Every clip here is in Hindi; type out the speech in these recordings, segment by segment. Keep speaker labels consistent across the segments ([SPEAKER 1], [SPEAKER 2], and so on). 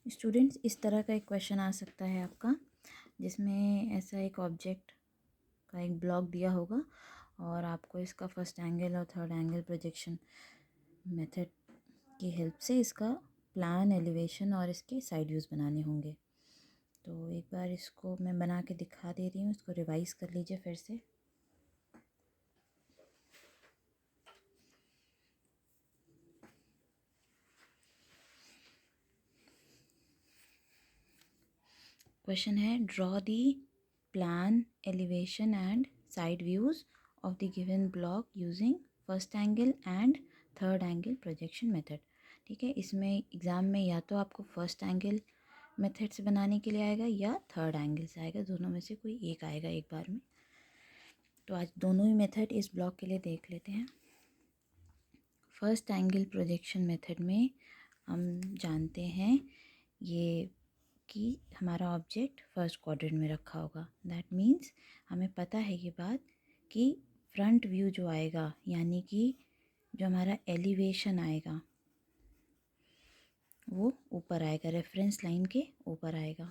[SPEAKER 1] स्टूडेंट्स, इस तरह का एक क्वेश्चन आ सकता है आपका, जिसमें ऐसा एक ऑब्जेक्ट का एक ब्लॉक दिया होगा और आपको इसका फर्स्ट एंगल और थर्ड एंगल प्रोजेक्शन मेथड की हेल्प से इसका प्लान, एलिवेशन और इसके साइड व्यूज़ बनाने होंगे। तो एक बार इसको मैं बना के दिखा दे रही हूँ, इसको रिवाइज़ कर लीजिए फिर से। क्वेश्चन है, draw the plan, elevation and side views of the given block using first angle and third angle projection method. ठीक है, इसमें एग्ज़ाम में या तो आपको फर्स्ट एंगल मेथड से बनाने के लिए आएगा या थर्ड एंगल से आएगा, दोनों में से कोई एक आएगा एक बार में। तो आज दोनों ही मेथड इस ब्लॉक के लिए देख लेते हैं। फर्स्ट एंगल प्रोजेक्शन मेथड में हम जानते हैं ये कि हमारा ऑब्जेक्ट फर्स्ट क्वाड्रेंट में रखा होगा। दैट मीन्स हमें पता है ये बात कि फ्रंट व्यू जो आएगा, यानी कि जो हमारा एलिवेशन आएगा वो ऊपर आएगा, रेफरेंस लाइन के ऊपर आएगा,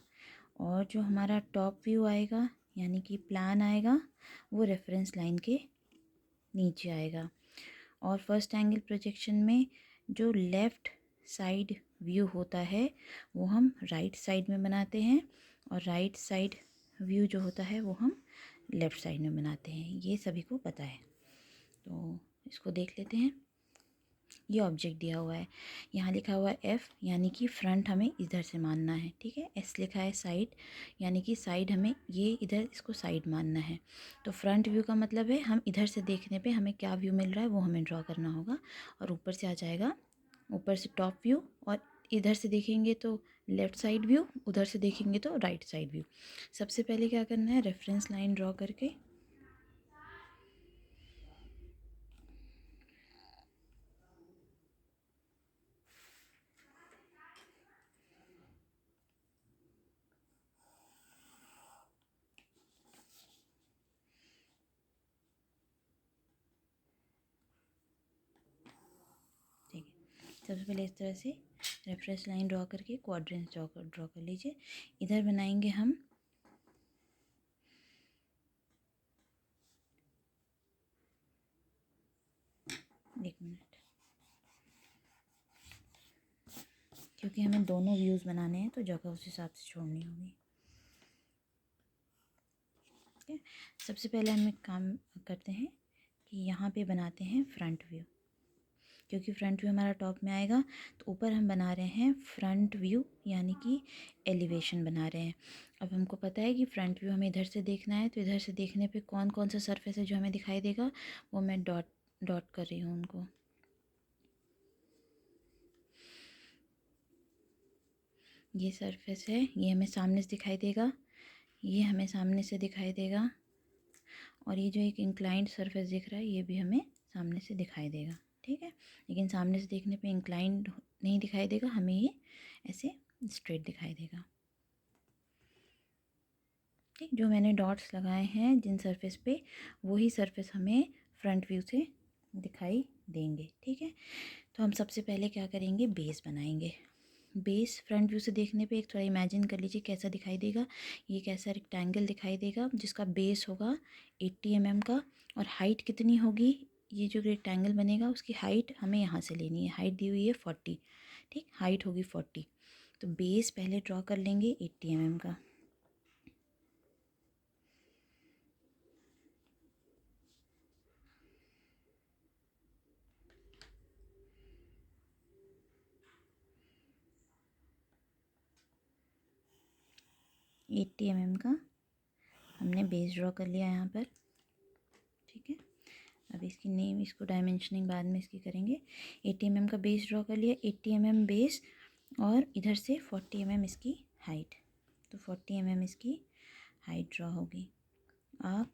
[SPEAKER 1] और जो हमारा टॉप व्यू आएगा यानी कि प्लान आएगा वो रेफरेंस लाइन के नीचे आएगा। और फर्स्ट एंगल प्रोजेक्शन में जो लेफ़्ट साइड व्यू होता है वो हम राइट साइड में बनाते हैं, और राइट साइड व्यू जो होता है वो हम लेफ़्ट साइड में बनाते हैं। ये सभी को पता है। तो इसको देख लेते हैं। ये ऑब्जेक्ट दिया हुआ है, यहाँ लिखा हुआ है एफ़, यानी कि फ्रंट हमें इधर से मानना है। ठीक है, एस लिखा है साइड, यानी कि साइड हमें ये इधर इसको साइड मानना है। तो फ्रंट व्यू का मतलब है हम इधर से देखने पे हमें क्या व्यू मिल रहा है वो हमें ड्रॉ करना होगा। और ऊपर से आ जाएगा, ऊपर से टॉप व्यू, और इधर से देखेंगे तो लेफ़्ट साइड व्यू, उधर से देखेंगे तो राइट साइड व्यू। सबसे पहले क्या करना है, रेफरेंस लाइन ड्रॉ करके सबसे पहले इस तरह से रेफरेंस लाइन ड्रॉ करके क्वाड्रेंट्स ड्रॉ कर लीजिए। इधर बनाएंगे हम एक मिनट, क्योंकि हमें दोनों व्यूज़ बनाने हैं तो जगह उस हिसाब से छोड़नी होगी। ठीक है, सबसे पहले हम एक काम करते हैं कि यहाँ पे बनाते हैं फ्रंट व्यू, क्योंकि फ्रंट व्यू हमारा टॉप में आएगा। तो ऊपर हम बना रहे हैं फ्रंट व्यू, यानी कि एलिवेशन बना रहे हैं। अब हमको पता है कि फ्रंट व्यू हमें इधर से देखना है, तो इधर से देखने पे कौन कौन सा सरफेस है जो हमें दिखाई देगा, वो मैं डॉट डॉट कर रही हूँ उनको। ये सरफेस है, ये हमें सामने से दिखाई देगा, ये हमें सामने से दिखाई देगा, और ये जो एक इंक्लाइंड सरफेस दिख रहा है ये भी हमें सामने से दिखाई देगा। ठीक है, लेकिन सामने से देखने पे इंक्लाइंड नहीं दिखाई देगा, हमें ये ऐसे स्ट्रेट दिखाई देगा। ठीक, जो मैंने डॉट्स लगाए हैं जिन सरफेस पे, वही सरफेस हमें फ्रंट व्यू से दिखाई देंगे। ठीक है, तो हम सबसे पहले क्या करेंगे, बेस बनाएंगे। बेस फ्रंट व्यू से देखने पे एक थोड़ा इमेजिन कर लीजिए कैसा दिखाई देगा। ये कैसा रेक्टेंगल दिखाई देगा जिसका बेस होगा 80 mm का, और हाइट कितनी होगी, ये जो रेक्टेंगल बनेगा उसकी हाइट हमें यहाँ से लेनी है। हाइट दी हुई है 40। ठीक, हाइट होगी 40। तो बेस पहले ड्रॉ कर लेंगे 80 mm का। एट्टी mm का हमने बेस ड्रॉ कर लिया यहाँ पर। ठीक है, अब इसकी नेम, इसको डायमेंशनिंग बाद में इसकी करेंगे। 80 mm का बेस ड्रॉ कर लिया, 80 mm बेस, और इधर से 40 mm इसकी हाइट। तो 40 mm इसकी हाइट ड्रॉ होगी। आप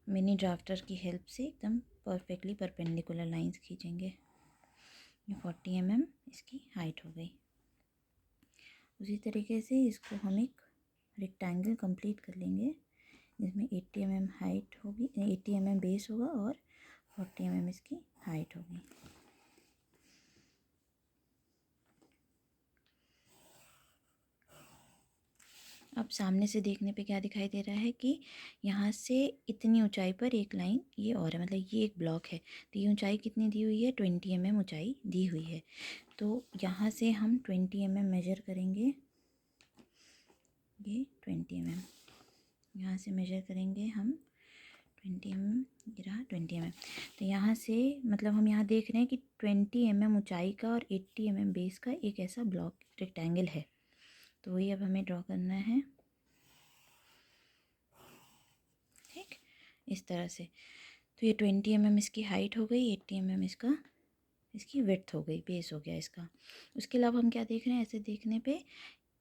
[SPEAKER 1] मिनी ड्राफ्टर की हेल्प से एकदम परफेक्टली परपेंडिकुलर लाइंस खींचेंगे। ये 40 mm इसकी हाइट हो गई। उसी तरीके से इसको हम एक रेक्टेंगल कंप्लीट कर लेंगे जिसमें 80 mm हाइट होगी, 80 mm बेस होगा और 40 mm इसकी हाइट होगी। अब सामने से देखने पे क्या दिखाई दे रहा है कि यहाँ से इतनी ऊंचाई पर एक लाइन ये और है, मतलब ये एक ब्लॉक है। तो ये ऊंचाई कितनी दी हुई है, 20 mm ऊंचाई दी हुई है। तो यहाँ से हम 20 mm मेजर करेंगे। ये 20 mm यहाँ से मेजर करेंगे हम 20 mm, ये रहा 20 mm। तो यहाँ से मतलब हम यहाँ देख रहे हैं कि 20 mm ऊंचाई का और 80 mm बेस का एक ऐसा ब्लॉक रेक्टेंगल है। तो वही अब हमें ड्रॉ करना है, ठीक, इस तरह से। तो ये 20 mm इसकी हाइट हो गई, 80 mm इसकी विड्थ हो गई, बेस हो गया इसका। उसके अलावा हम क्या देख रहे हैं, ऐसे देखने पे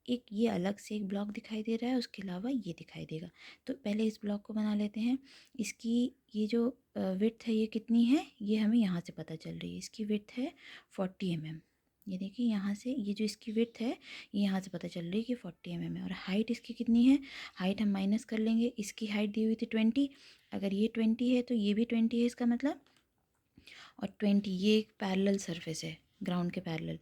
[SPEAKER 1] एक ये अलग से एक ब्लॉक दिखाई दे रहा है, उसके अलावा ये दिखाई देगा। तो पहले इस ब्लॉक को बना लेते हैं। इसकी ये जो विड्थ है ये कितनी है, ये हमें यहाँ से पता चल रही है। इसकी विड्थ है 40 mm। ये देखिए यहाँ से ये जो इसकी विड्थ है ये यहाँ से पता चल रही है कि 40 mm है। और हाइट इसकी कितनी है, हाइट हम माइनस कर लेंगे। इसकी हाइट दी हुई थी 20, अगर ये 20 है तो ये भी 20 है इसका मतलब। और 20 ये एक पैरेलल सरफेस है ग्राउंड के पैरेलल।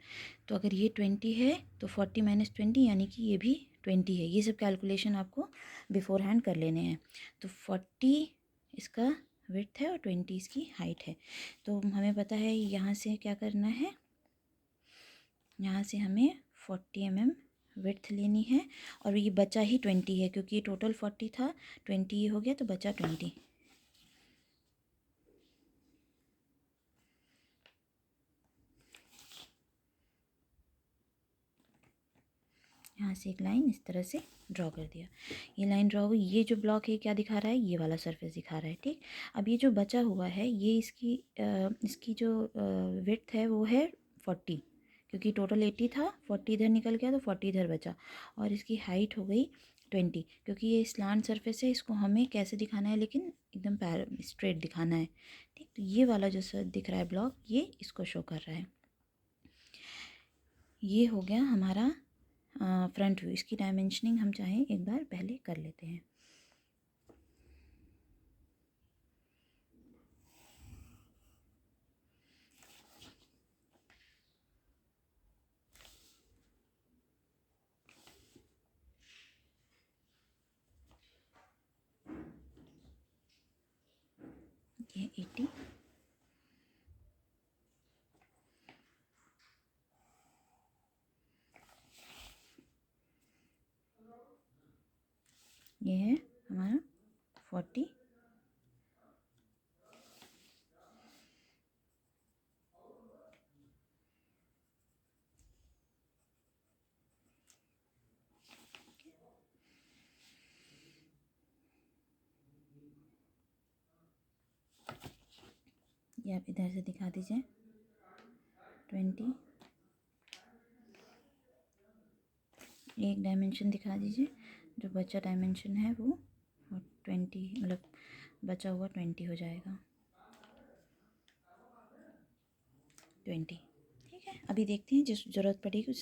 [SPEAKER 1] तो अगर ये 20 है तो 40 माइनस 20 यानी कि ये भी 20 है। ये सब कैलकुलेशन आपको बिफोर हैंड कर लेने हैं। तो 40 इसका विड्थ है और 20 इसकी हाइट है। तो हमें पता है यहाँ से क्या करना है, यहाँ से हमें 40 mm विड्थ लेनी है। और ये बचा ही 20 है क्योंकि ये टोटल 40 था, 20 ये हो गया तो बचा 20। यहाँ से एक लाइन इस तरह से ड्रॉ कर दिया। ये लाइन ड्रॉ हुई, ये जो ब्लॉक है क्या दिखा रहा है, ये वाला सरफेस दिखा रहा है, ठीक। अब ये जो बचा हुआ है ये इसकी जो विड्थ है वो है 40, क्योंकि टोटल 80 था, 40 इधर निकल गया तो 40 इधर बचा। और इसकी हाइट हो गई 20, क्योंकि ये स्लांट सरफेस है, इसको हमें कैसे दिखाना है, लेकिन एकदम स्ट्रेट दिखाना है, ठीक। तो ये वाला जो दिख रहा है ब्लॉक, ये इसको शो कर रहा है। ये हो गया हमारा फ्रंट व्यू। इसकी डायमेंशनिंग हम चाहें एक बार पहले कर लेते हैं। ये 80, ये है हमारा 40, ये आप इधर से दिखा दीजिए 20, एक डायमेंशन दिखा दीजिए, जो बचा डायमेंशन है वो 20, मतलब बचा हुआ 20 हो जाएगा, 20, ठीक है। अभी देखते हैं जिस ज़रूरत पड़ेगी